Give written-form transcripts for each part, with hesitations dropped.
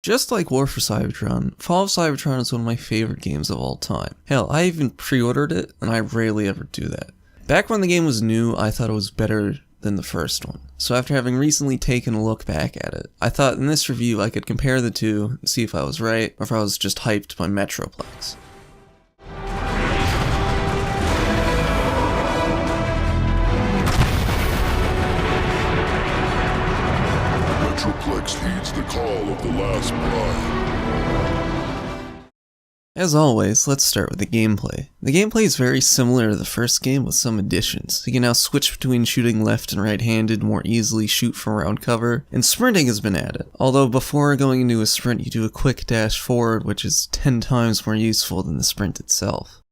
Just like War for Cybertron, Fall of Cybertron is one of my favorite games of all time. Hell, I even pre-ordered it, and I rarely ever do that. Back when the game was new, I thought it was better than the first one. So after having recently taken a look back at it, I thought in this review I could compare the two and see if I was right, or if I was just hyped by Metroplex. Metroplex heeds the call of the last bride. As always, let's start with the gameplay. The gameplay is very similar to the first game with some additions. You can now switch between shooting left and right-handed, more easily shoot from around cover, and sprinting has been added. Although before going into a sprint you do a quick dash forward, which is 10 times more useful than the sprint itself.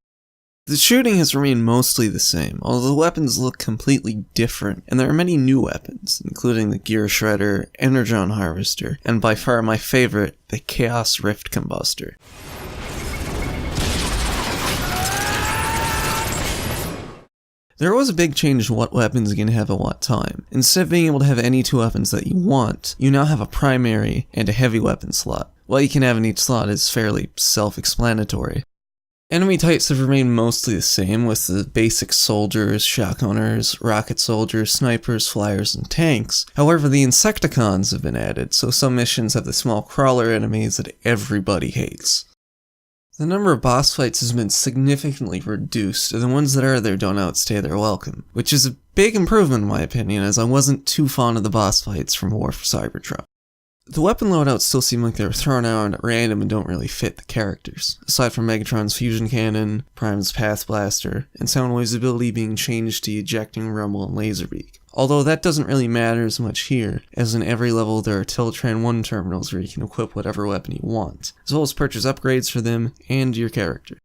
The shooting has remained mostly the same, although the weapons look completely different, and there are many new weapons, including the Gear Shredder, Energon Harvester, and by far my favorite, the Chaos Rift Combustor. There was a big change in what weapons you can have at what time. Instead of being able to have any two weapons that you want, you now have a primary and a heavy weapon slot. What you can have in each slot is fairly self-explanatory. Enemy types have remained mostly the same, with the basic soldiers, shotgunners, rocket soldiers, snipers, flyers, and tanks. However, the Insecticons have been added, so some missions have the small crawler enemies that everybody hates. The number of boss fights has been significantly reduced, and the ones that are there don't outstay their welcome, which is a big improvement in my opinion, as I wasn't too fond of the boss fights from War for Cybertron. The weapon loadouts still seem like they're thrown out at random and don't really fit the characters, aside from Megatron's fusion cannon, Prime's path blaster, and Soundwave's ability being changed to ejecting rumble and laserbeak. Although that doesn't really matter as much here, as in every level there are Tiltran 1 terminals where you can equip whatever weapon you want, as well as purchase upgrades for them and your character.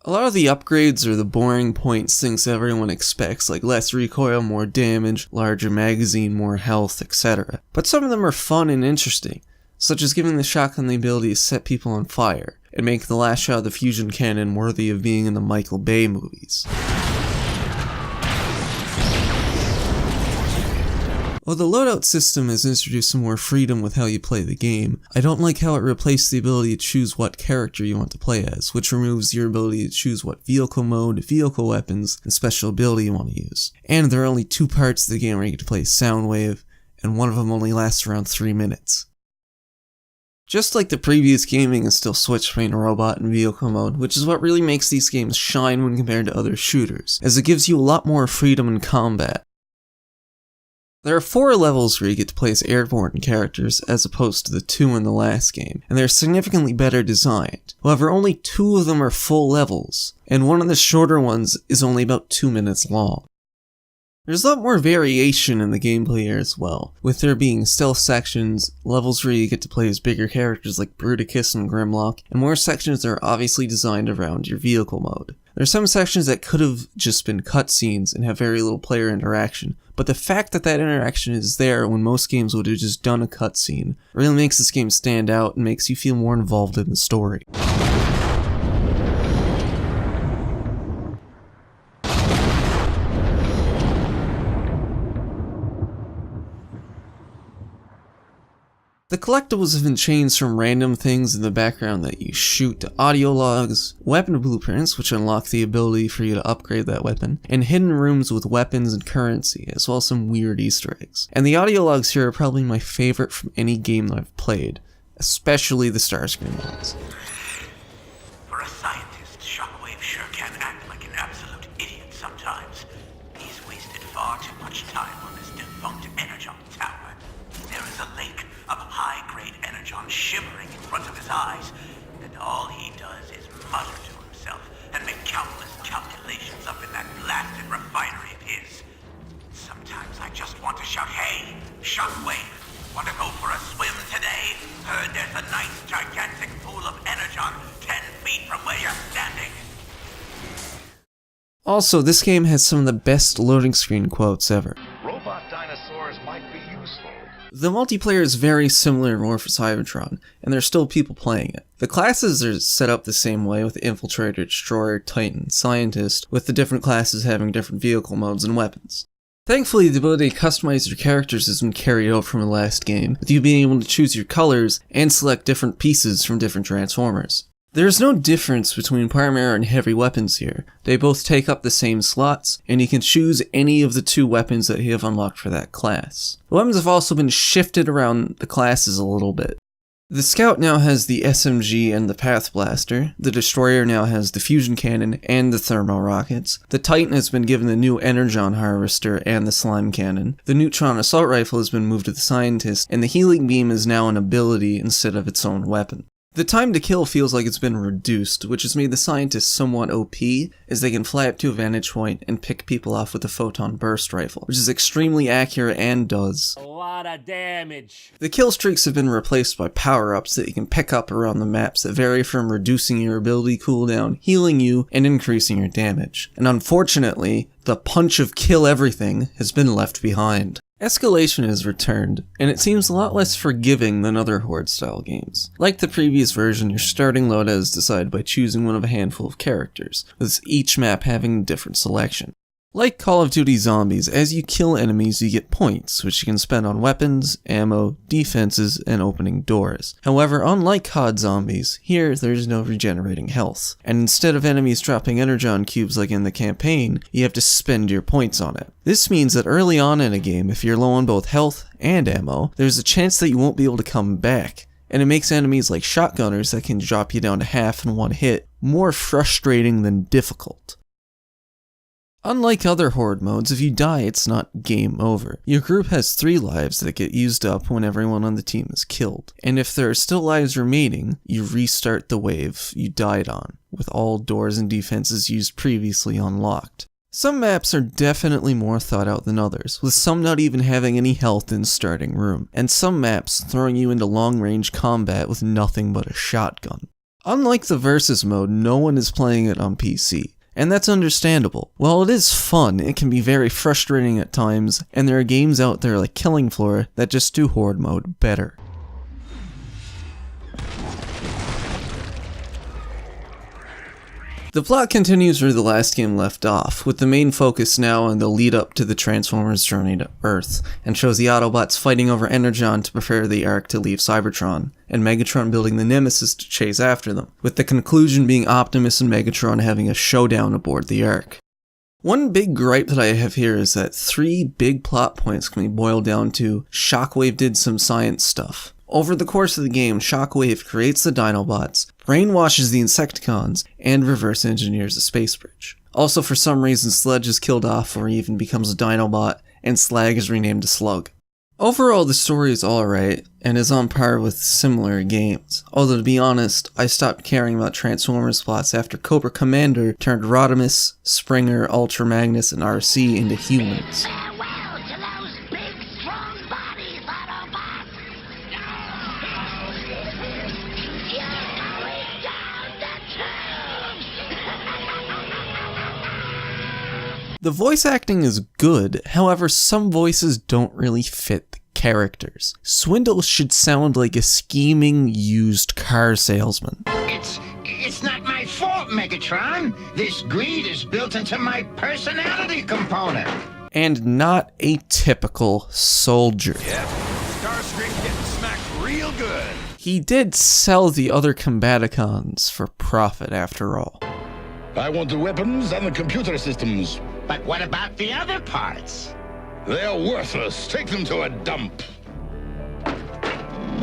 A lot of the upgrades are the boring points things everyone expects, like less recoil, more damage, larger magazine, more health, etc. But some of them are fun and interesting, such as giving the shotgun the ability to set people on fire, and make the last shot of the fusion cannon worthy of being in the Michael Bay movies. While the loadout system has introduced some more freedom with how you play the game, I don't like how it replaced the ability to choose what character you want to play as, which removes your ability to choose what vehicle mode, vehicle weapons, and special ability you want to use. And there are only 2 parts of the game where you get to play Soundwave, and one of them only lasts around 3 minutes. Just like the previous game, you can still switch between robot and vehicle mode, which is what really makes these games shine when compared to other shooters, as it gives you a lot more freedom in combat. There are 4 levels where you get to play as airborne characters as opposed to the 2 in the last game, and they're significantly better designed. However, only 2 of them are full levels, and one of the shorter ones is only about 2 minutes long. There's a lot more variation in the gameplay here as well, with there being stealth sections, levels where you get to play as bigger characters like Bruticus and Grimlock, and more sections that are obviously designed around your vehicle mode. There are some sections that could have just been cutscenes and have very little player interaction, but the fact that that interaction is there when most games would have just done a cutscene really makes this game stand out and makes you feel more involved in the story. The collectibles have been changed from random things in the background that you shoot to audio logs, weapon blueprints which unlock the ability for you to upgrade that weapon, and hidden rooms with weapons and currency, as well as some weird Easter eggs. And the audio logs here are probably my favorite from any game that I've played, especially the Starscream ones. For a scientist, Shockwave sure can act like an absolute idiot sometimes. He's wasted far too much time on this defunct Energon tower. There is a lake of high-grade Energon shimmering in front of his eyes, and all he does is mutter to himself and make countless calculations up in that blasted refinery of his. Sometimes I just want to shout, "Hey, Shockwave, want to go for a swim today? Heard there's a nice gigantic pool of Energon 10 feet from where you're standing." Also, this game has some of the best loading screen quotes ever. Robot dinosaurs might be useful. The multiplayer is very similar to War for Cybertron, and there's still people playing it. The classes are set up the same way, with Infiltrator, Destroyer, Titan, Scientist, with the different classes having different vehicle modes and weapons. Thankfully, the ability to customize your characters has been carried over from the last game, with you being able to choose your colors and select different pieces from different Transformers. There is no difference between primary and heavy weapons here. They both take up the same slots, and you can choose any of the two weapons that you have unlocked for that class. The weapons have also been shifted around the classes a little bit. The Scout now has the SMG and the Path Blaster, the Destroyer now has the Fusion Cannon and the Thermo Rockets, the Titan has been given the new Energon Harvester and the Slime Cannon, the Neutron Assault Rifle has been moved to the Scientist, and the Healing Beam is now an ability instead of its own weapon. The time to kill feels like it's been reduced, which has made the Scientists somewhat OP, as they can fly up to a vantage point and pick people off with the Photon Burst Rifle, which is extremely accurate and does a lot of damage. The kill streaks have been replaced by power-ups that you can pick up around the maps that vary from reducing your ability cooldown, healing you, and increasing your damage. And unfortunately, the punch of kill everything has been left behind. Escalation has returned, and it seems a lot less forgiving than other Horde-style games. Like the previous version, your starting loadout is decided by choosing one of a handful of characters, with each map having a different selection. Like Call of Duty Zombies, as you kill enemies you get points, which you can spend on weapons, ammo, defenses, and opening doors. However, unlike COD Zombies, here there's no regenerating health, and instead of enemies dropping Energon cubes like in the campaign, you have to spend your points on it. This means that early on in a game, if you're low on both health and ammo, there's a chance that you won't be able to come back, and it makes enemies like shotgunners that can drop you down to half in one hit more frustrating than difficult. Unlike other Horde modes, if you die, it's not game over. Your group has 3 lives that get used up when everyone on the team is killed. And if there are still lives remaining, you restart the wave you died on, with all doors and defenses used previously unlocked. Some maps are definitely more thought out than others, with some not even having any health in starting room, and some maps throwing you into long-range combat with nothing but a shotgun. Unlike the Versus mode, no one is playing it on PC. And that's understandable. While it is fun, it can be very frustrating at times, and there are games out there like Killing Floor that just do Horde mode better. The plot continues where the last game left off, with the main focus now on the lead up to the Transformers' journey to Earth, and shows the Autobots fighting over Energon to prepare the Ark to leave Cybertron, and Megatron building the Nemesis to chase after them, with the conclusion being Optimus and Megatron having a showdown aboard the Ark. One big gripe that I have here is that 3 big plot points can be boiled down to Shockwave did some science stuff. Over the course of the game, Shockwave creates the Dinobots, brainwashes the Insecticons, and reverse engineers the space bridge. Also, for some reason, Sledge is killed off or even becomes a Dinobot, and Slag is renamed to Slug. Overall, the story is alright, and is on par with similar games. Although, to be honest, I stopped caring about Transformers plots after Cobra Commander turned Rodimus, Springer, Ultra Magnus, and RC into humans. Farewell to those big, strong bodies, Autobots! You're going down the tubes! The voice acting is good, however some voices don't really fit the characters. Swindle should sound like a scheming used car salesman. It's not my fault, Megatron. This greed is built into my personality component. And not a typical soldier. Yep, Starscream getting smacked real good. He did sell the other Combaticons for profit after all. I want the weapons and the computer systems. But what about the other parts? They're worthless. Take them to a dump.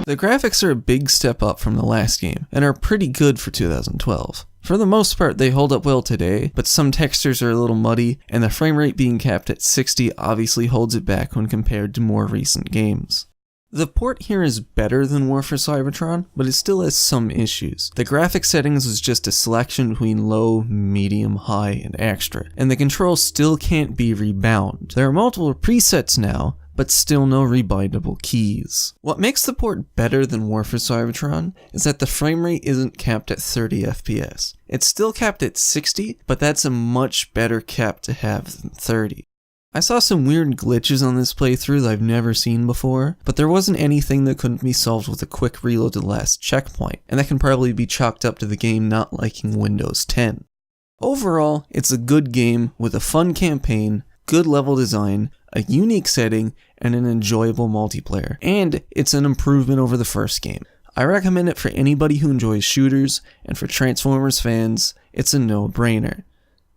The graphics are a big step up from the last game, and are pretty good for 2012. For the most part, they hold up well today, but some textures are a little muddy, and the frame rate being capped at 60 obviously holds it back when compared to more recent games. The port here is better than War for Cybertron, but it still has some issues. The graphic settings is just a selection between low, medium, high, and extra, and the controls still can't be rebound. There are multiple presets now, but still no rebindable keys. What makes the port better than War for Cybertron is that the frame rate isn't capped at 30 FPS. It's still capped at 60, but that's a much better cap to have than 30. I saw some weird glitches on this playthrough that I've never seen before, but there wasn't anything that couldn't be solved with a quick reload to the last checkpoint, and that can probably be chalked up to the game not liking Windows 10. Overall, it's a good game with a fun campaign, good level design, a unique setting, and an enjoyable multiplayer. And it's an improvement over the first game. I recommend it for anybody who enjoys shooters, and for Transformers fans, it's a no-brainer.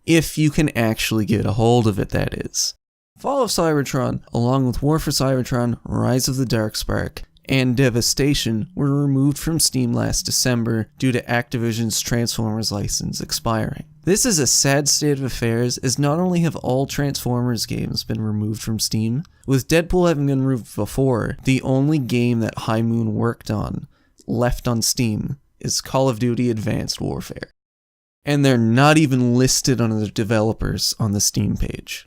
If you can actually get a hold of it, that is. Fall of Cybertron, along with War for Cybertron, Rise of the Darkspark, and Devastation were removed from Steam last December due to Activision's Transformers license expiring. This is a sad state of affairs, as not only have all Transformers games been removed from Steam, with Deadpool having been removed before, the only game that High Moon worked on left on Steam is Call of Duty Advanced Warfare. And they're not even listed on the developers on the Steam page.